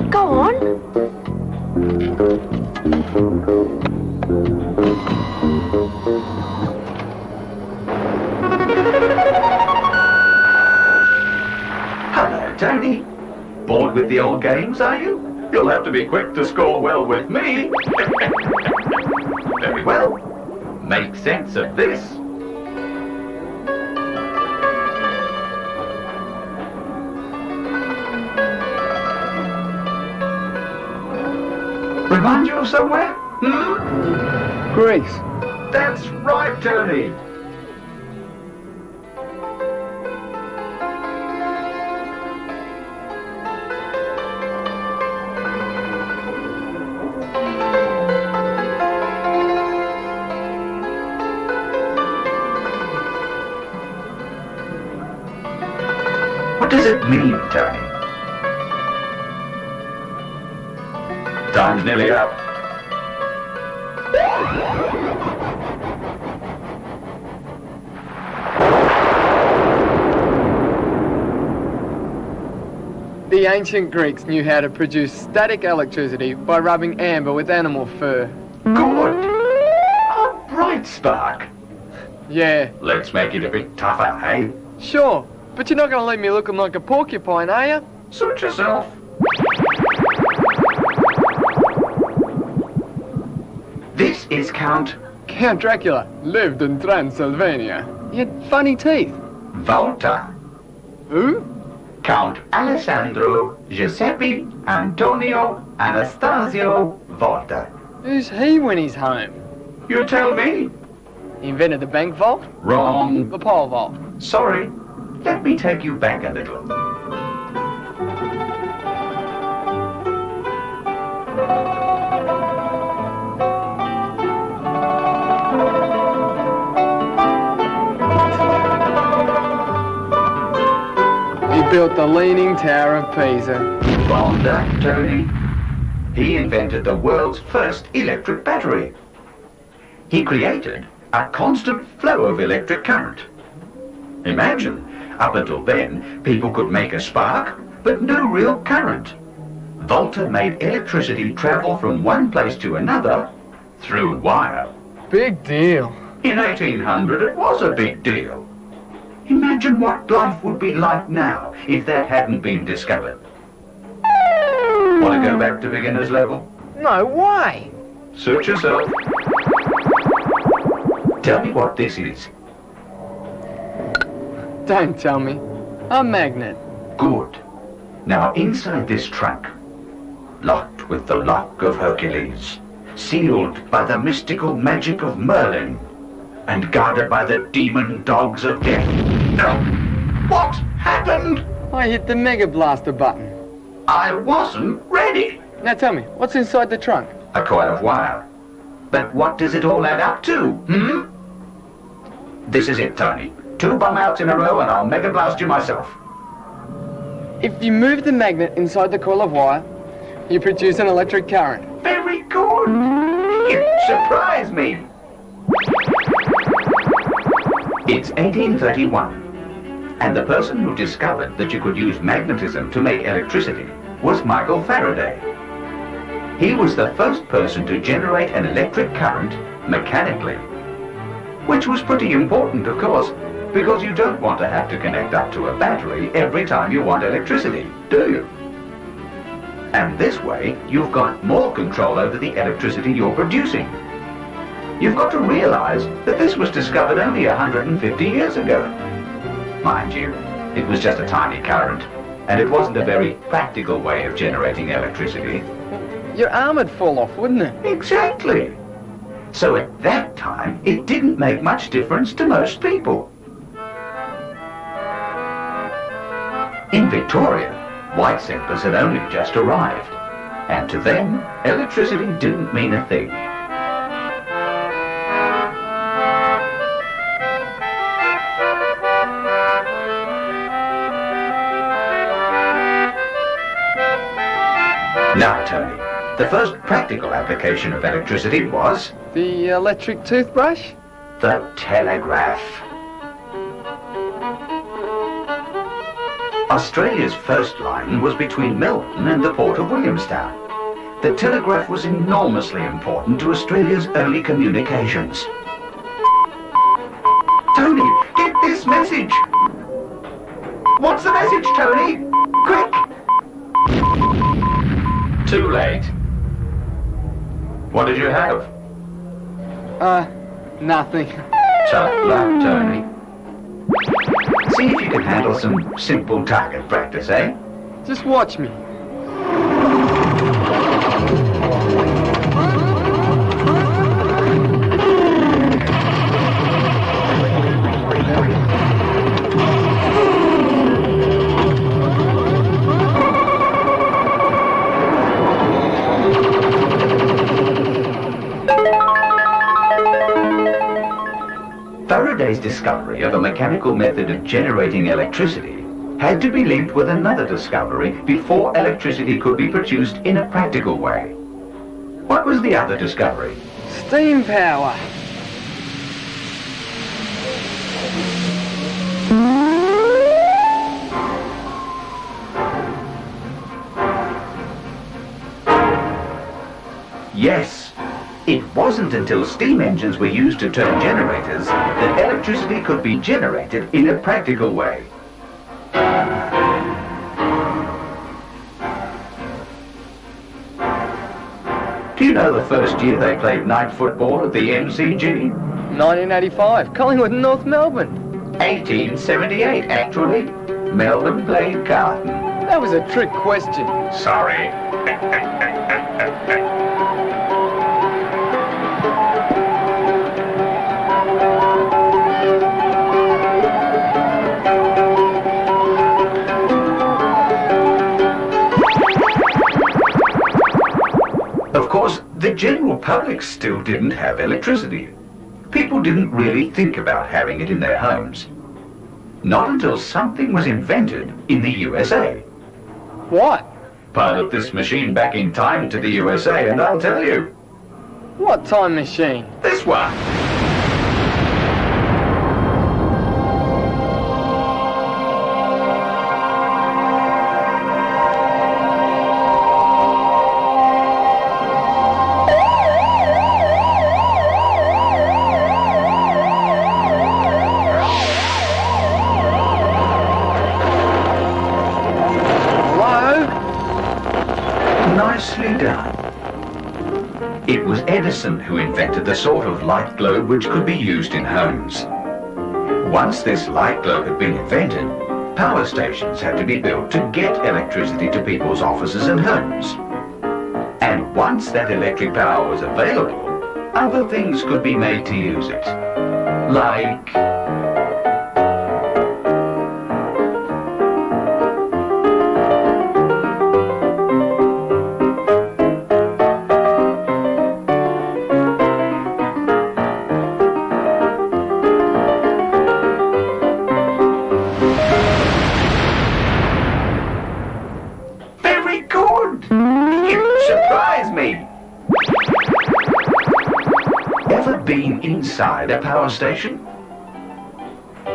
Go on. Hello, Tony. Bored with the old games, are you? You'll have to be quick to score well with me. Very well. Make sense of this. Remind you of somewhere? Greece. That's right, Tony. What does it mean, Tony? Time's nearly up. The ancient Greeks knew how to produce static electricity by rubbing amber with animal fur. Good. A bright spark. Yeah, Let's make it a bit tougher, eh? sure. But you're not going to leave me looking like a porcupine, are you? Suit yourself. This is Count Count Dracula lived in Transylvania. He had funny teeth. Volta. Who? Count Alessandro Giuseppe Antonio Anastasio Volta. Who's he when he's home? You tell me. He invented the bank vault? Wrong. The pole vault. Sorry. Let me take you back a little. He built the Leaning Tower of Pisa. Wrong that, Tony. He invented the world's first electric battery. He created a constant flow of electric current. Imagine, up until then, people could make a spark, but no real current. Volta made electricity travel from one place to another through wire. Big deal. In 1800, it was a big deal. Imagine what life would be like now if that hadn't been discovered. Want to go back to beginner's level? No way. Suit yourself. Tell me what this is. Don't tell me. A magnet. Good. Now inside this trunk, locked with the lock of Hercules, sealed by the mystical magic of Merlin, and guarded by the demon dogs of death. No! What happened? I hit the Mega Blaster button. I wasn't ready. Now tell me, what's inside the trunk? A coil of wire. But what does it all add up to, This is it, Tony. 2 bomb outs in a row and I'll Mega Blast you myself. If you move the magnet inside the coil of wire, you produce an electric current. Very good. You surprise me. It's 1831, and the person who discovered that you could use magnetism to make electricity was Michael Faraday. He was the first person to generate an electric current mechanically, which was pretty important, of course, because you don't want to have to connect up to a battery every time you want electricity, do you? And this way, you've got more control over the electricity you're producing. You've got to realize that this was discovered only 150 years ago. Mind you, it was just a tiny current, and it wasn't a very practical way of generating electricity. Your arm would fall off, wouldn't it? Exactly. So at that time, it didn't make much difference to most people. In Victoria, white settlers had only just arrived, and to them, electricity didn't mean a thing. Now, Tony, the first practical application of electricity was The electric toothbrush? the telegraph. Australia's first line was between Melbourne and the port of Williamstown. The telegraph was enormously important to Australia's early communications. Tony, get this message! What's the message, Tony? Quick! Too late. What did you have? Nothing. Tough luck, Tony. See if you can handle some simple target practice, eh? Just watch me. Faraday's discovery of a mechanical method of generating electricity had to be linked with another discovery before electricity could be produced in a practical way. What was the other discovery? Steam power. Yes. It wasn't until steam engines were used to turn generators that electricity could be generated in a practical way. Do you know the first year they played night football at the MCG? 1985, Collingwood and North Melbourne. 1878, actually. Melbourne played Carlton. That was a trick question. Sorry. Of course, the general public still didn't have electricity. People didn't really think about having it in their homes. Not until something was invented in the USA. What? Pilot this machine back in time to the USA and I'll tell you. What time machine? This one. Nicely done. It was Edison who invented the sort of light globe which could be used in homes. Once this light globe had been invented, power stations had to be built to get electricity to people's offices and homes. And once that electric power was available, other things could be made to use it. Like been inside a power station?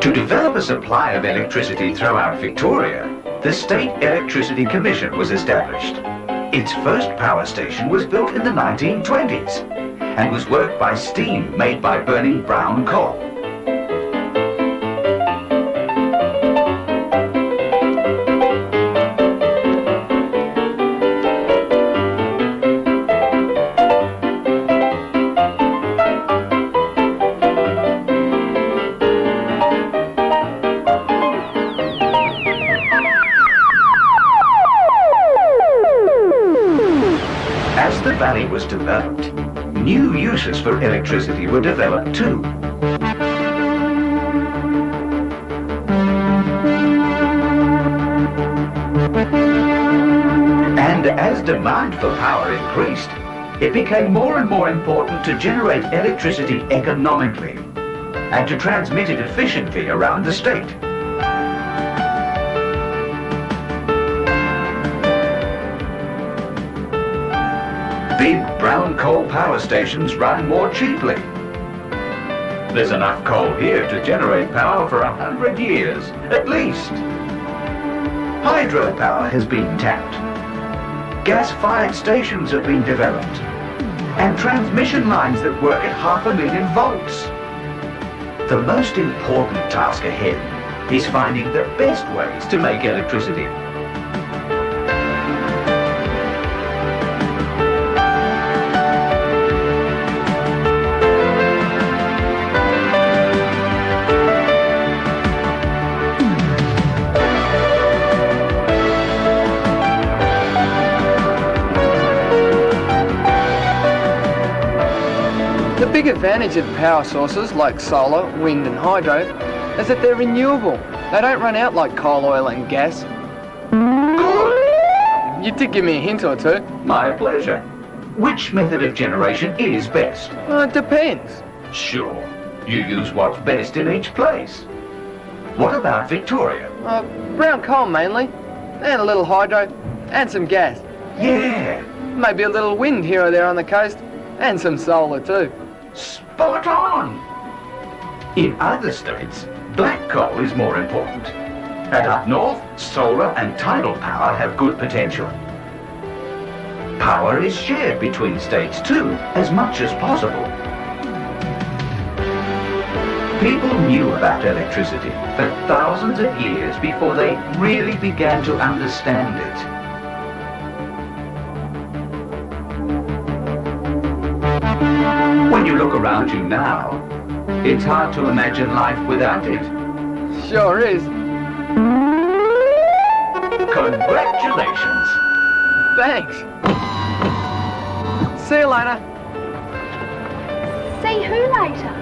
To develop a supply of electricity throughout Victoria, the State Electricity Commission was established. Its first power station was built in the 1920s and was worked by steam made by burning brown coal. As the valley was developed, new uses for electricity were developed too. And As demand for power increased, it became more and more important to generate electricity economically and to transmit it efficiently around the state. Big brown coal power stations run more cheaply. There's enough coal here to generate power for 100 years, at least. Hydropower has been tapped. Gas-fired stations have been developed. And transmission lines that work at 500,000 volts. The most important task ahead is finding the best ways to make electricity. The big advantage of power sources like solar, wind and hydro is that they're renewable. They don't run out like coal, oil and gas. Good! You did give me a hint or two. My pleasure. Which method of generation is best? It depends. Sure. You use what's best in each place. What about Victoria? Brown coal mainly, and a little hydro, and some gas. Yeah! Maybe a little wind here or there on the coast, and some solar too. Spot on! In other states, black coal is more important. And up north, solar and tidal power have good potential. Power is shared between states too, as much as possible. People knew about electricity for thousands of years before they really began to understand it. When you look around you now, it's hard to imagine life without it. Sure is. Congratulations! Thanks. See you later. See who later?